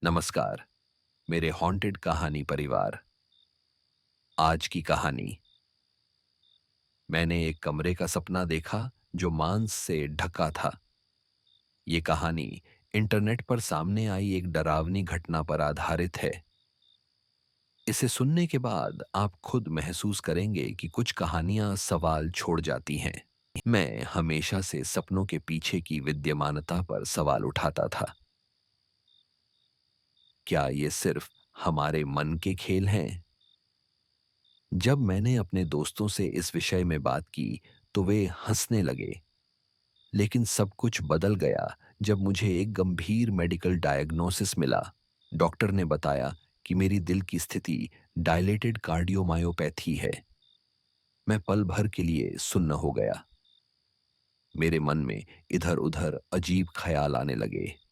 नमस्कार, मेरे हॉन्टेड कहानी परिवार। आज की कहानी। मैंने एक कमरे का सपना देखा जो मांस से ढका था। ये कहानी इंटरनेट पर सामने आई एक डरावनी घटना पर आधारित है। इसे सुनने के बाद आप खुद महसूस करेंगे कि कुछ कहानियां सवाल छोड़ जाती हैं। मैं हमेशा से सपनों के पीछे की विद्यमानता पर सवाल उठाता था। क्या ये सिर्फ हमारे मन के खेल हैं? जब मैंने अपने दोस्तों से इस विषय में बात की तो वे हंसने लगे। लेकिन सब कुछ बदल गया जब मुझे एक गंभीर मेडिकल डायग्नोसिस मिला। डॉक्टर ने बताया कि मेरी दिल की स्थिति डायलेटेड कार्डियोमायोपैथी है। मैं पल भर के लिए सुन्न हो गया। मेरे मन में इधर उधर अजीब ख्याल आने लगे।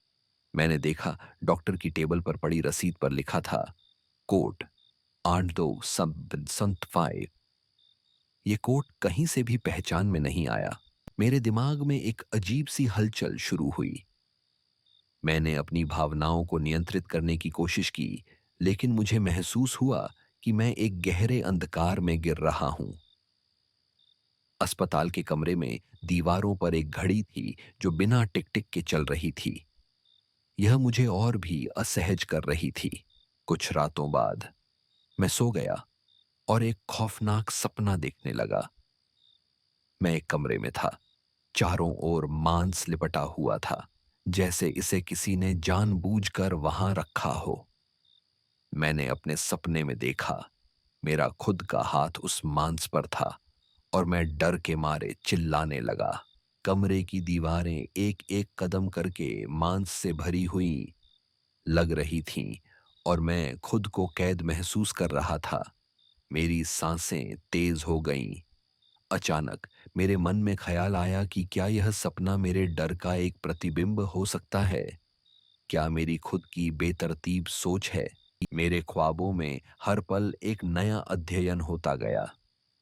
मैंने देखा डॉक्टर की टेबल पर पड़ी रसीद पर लिखा था, कोट 8275। ये कोट कहीं से भी पहचान में नहीं आया। मेरे दिमाग में एक अजीब सी हलचल शुरू हुई। मैंने अपनी भावनाओं को नियंत्रित करने की कोशिश की, लेकिन मुझे महसूस हुआ कि मैं एक गहरे अंधकार में गिर रहा हूं। अस्पताल के कमरे में दीवारों पर एक घड़ी थी जो बिना टिक टिक के चल रही थी। यह मुझे और भी असहज कर रही थी। कुछ रातों बाद मैं सो गया और एक खौफनाक सपना देखने लगा। मैं एक कमरे में था। चारों ओर मांस लिपटा हुआ था, जैसे इसे किसी ने जानबूझकर वहां रखा हो। मैंने अपने सपने में देखा, मेरा खुद का हाथ उस मांस पर था और मैं डर के मारे चिल्लाने लगा। कमरे की दीवारें एक एक कदम करके मांस से भरी हुई लग रही थीं और मैं खुद को कैद महसूस कर रहा था। मेरी सांसें तेज हो गईं। अचानक मेरे मन में ख्याल आया कि क्या यह सपना मेरे डर का एक प्रतिबिंब हो सकता है? क्या मेरी खुद की बेतरतीब सोच है? मेरे ख्वाबों में हर पल एक नया अध्ययन होता गया।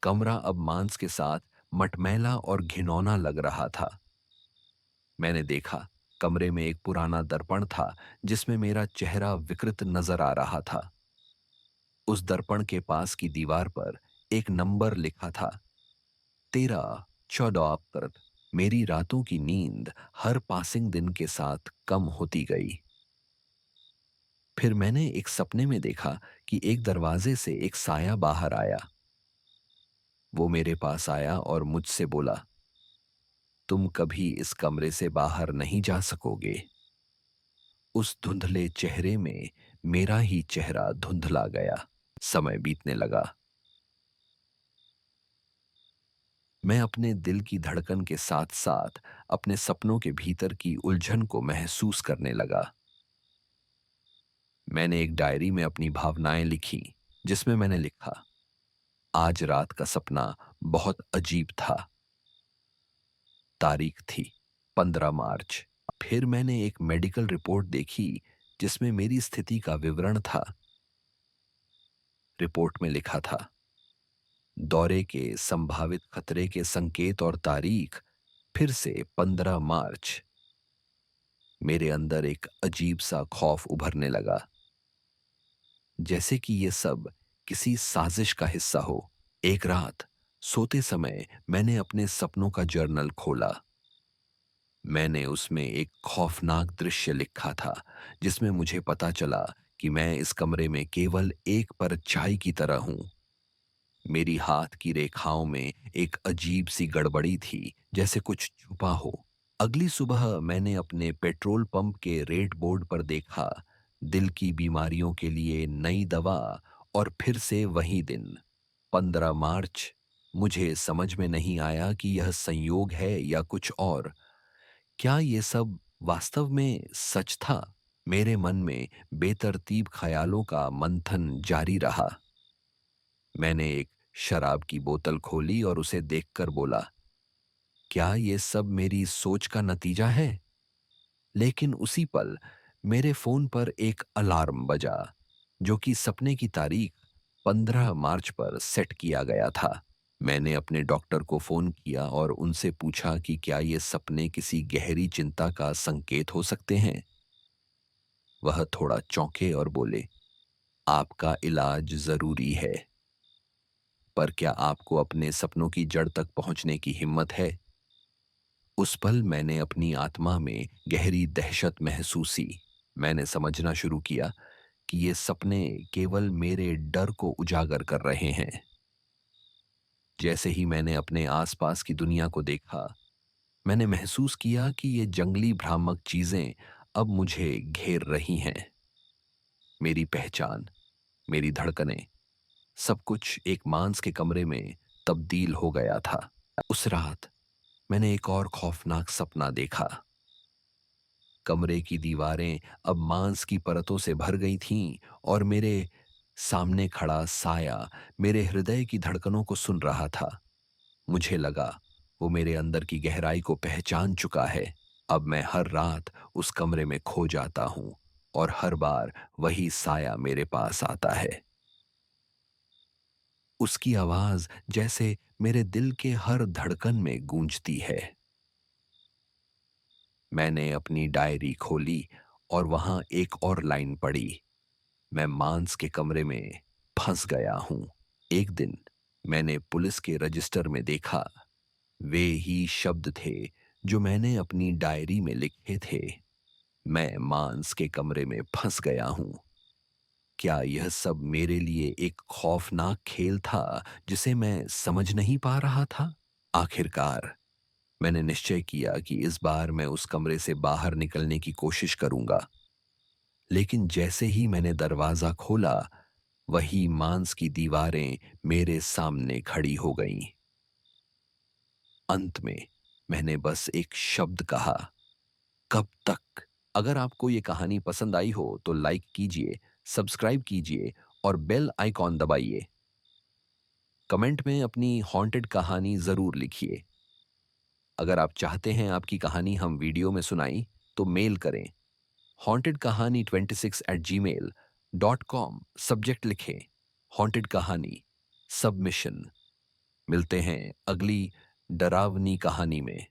कमरा अब मांस के साथ मटमैला और घिनौना लग रहा था। मैंने देखा कमरे में एक पुराना दर्पण था जिसमें मेरा चेहरा विकृत नजर आ रहा था। उस दर्पण के पास की दीवार पर एक नंबर लिखा था, 13 14 अप्रैल। मेरी रातों की नींद हर पासिंग दिन के साथ कम होती गई। फिर मैंने एक सपने में देखा कि एक दरवाजे से एक साया बाहर आया। वो मेरे पास आया और मुझसे बोला, तुम कभी इस कमरे से बाहर नहीं जा सकोगे। उस धुंधले चेहरे में मेरा ही चेहरा धुंधला गया। समय बीतने लगा। मैं अपने दिल की धड़कन के साथ साथ अपने सपनों के भीतर की उलझन को महसूस करने लगा। मैंने एक डायरी में अपनी भावनाएं लिखी, जिसमें मैंने लिखा, आज रात का सपना बहुत अजीब था। तारीख थी 15 मार्च। फिर मैंने एक मेडिकल रिपोर्ट देखी जिसमें मेरी स्थिति का विवरण था। रिपोर्ट में लिखा था, दौरे के संभावित खतरे के संकेत और तारीख फिर से 15 मार्च। मेरे अंदर एक अजीब सा खौफ उभरने लगा, जैसे कि ये सब किसी साजिश का हिस्सा हो। एक रात सोते समय मैंने अपने सपनों का जर्नल खोला। मैंने उसमें एक खौफनाक दृश्य लिखा था, जिसमें मुझे पता चला कि मैं इस कमरे में केवल एक परछाई की तरह हूं। मेरी हाथ की रेखाओं में एक अजीब सी गड़बड़ी थी, जैसे कुछ छुपा हो। अगली सुबह मैंने अपने पेट्रोल पंप के रेट बोर्ड पर देखा, दिल की बीमारियों के लिए नई दवा, और फिर से वही दिन 15 मार्च। मुझे समझ में नहीं आया कि यह संयोग है या कुछ और। क्या ये सब वास्तव में सच था? मेरे मन में बेतरतीब ख्यालों का मंथन जारी रहा। मैंने एक शराब की बोतल खोली और उसे देखकर बोला, क्या ये सब मेरी सोच का नतीजा है? लेकिन उसी पल मेरे फोन पर एक अलार्म बजा, जो कि सपने की तारीख 15 मार्च पर सेट किया गया था। मैंने अपने डॉक्टर को फोन किया और उनसे पूछा कि क्या ये सपने किसी गहरी चिंता का संकेत हो सकते हैं। वह थोड़ा चौंके और बोले, आपका इलाज जरूरी है, पर क्या आपको अपने सपनों की जड़ तक पहुंचने की हिम्मत है? उस पल मैंने अपनी आत्मा में गहरी दहशत महसूसी। मैंने समझना शुरू किया कि ये सपने केवल मेरे डर को उजागर कर रहे हैं। जैसे ही मैंने अपने आसपास की दुनिया को देखा, मैंने महसूस किया कि ये जंगली भ्रामक चीजें अब मुझे घेर रही हैं। मेरी पहचान, मेरी धड़कनें, सब कुछ एक मांस के कमरे में तब्दील हो गया था। उस रात मैंने एक और खौफनाक सपना देखा। कमरे की दीवारें अब मांस की परतों से भर गई थीं और मेरे सामने खड़ा साया मेरे हृदय की धड़कनों को सुन रहा था। मुझे लगा वो मेरे अंदर की गहराई को पहचान चुका है। अब मैं हर रात उस कमरे में खो जाता हूं और हर बार वही साया मेरे पास आता है। उसकी आवाज जैसे मेरे दिल के हर धड़कन में गूंजती है। मैंने अपनी डायरी खोली और वहां एक और लाइन पढ़ी, मैं मांस के कमरे में फंस गया हूं। एक दिन मैंने पुलिस के रजिस्टर में देखा, वे ही शब्द थे जो मैंने अपनी डायरी में लिखे थे, मैं मांस के कमरे में फंस गया हूं। क्या यह सब मेरे लिए एक खौफनाक खेल था जिसे मैं समझ नहीं पा रहा था? आखिरकार मैंने निश्चय किया कि इस बार मैं उस कमरे से बाहर निकलने की कोशिश करूंगा। लेकिन जैसे ही मैंने दरवाजा खोला, वही मांस की दीवारें मेरे सामने खड़ी हो गईं। अंत में मैंने बस एक शब्द कहा, कब तक? अगर आपको ये कहानी पसंद आई हो तो लाइक कीजिए, सब्सक्राइब कीजिए और बेल आइकॉन दबाइए। कमेंट में अपनी हॉन्टेड कहानी जरूर लिखिए। अगर आप चाहते हैं आपकी कहानी हम वीडियो में सुनाई तो मेल करें, हॉन्टेड कहानी 26@gmail.com। सब्जेक्ट लिखें हॉन्टेड कहानी, सबमिशन। मिलते हैं अगली डरावनी कहानी में।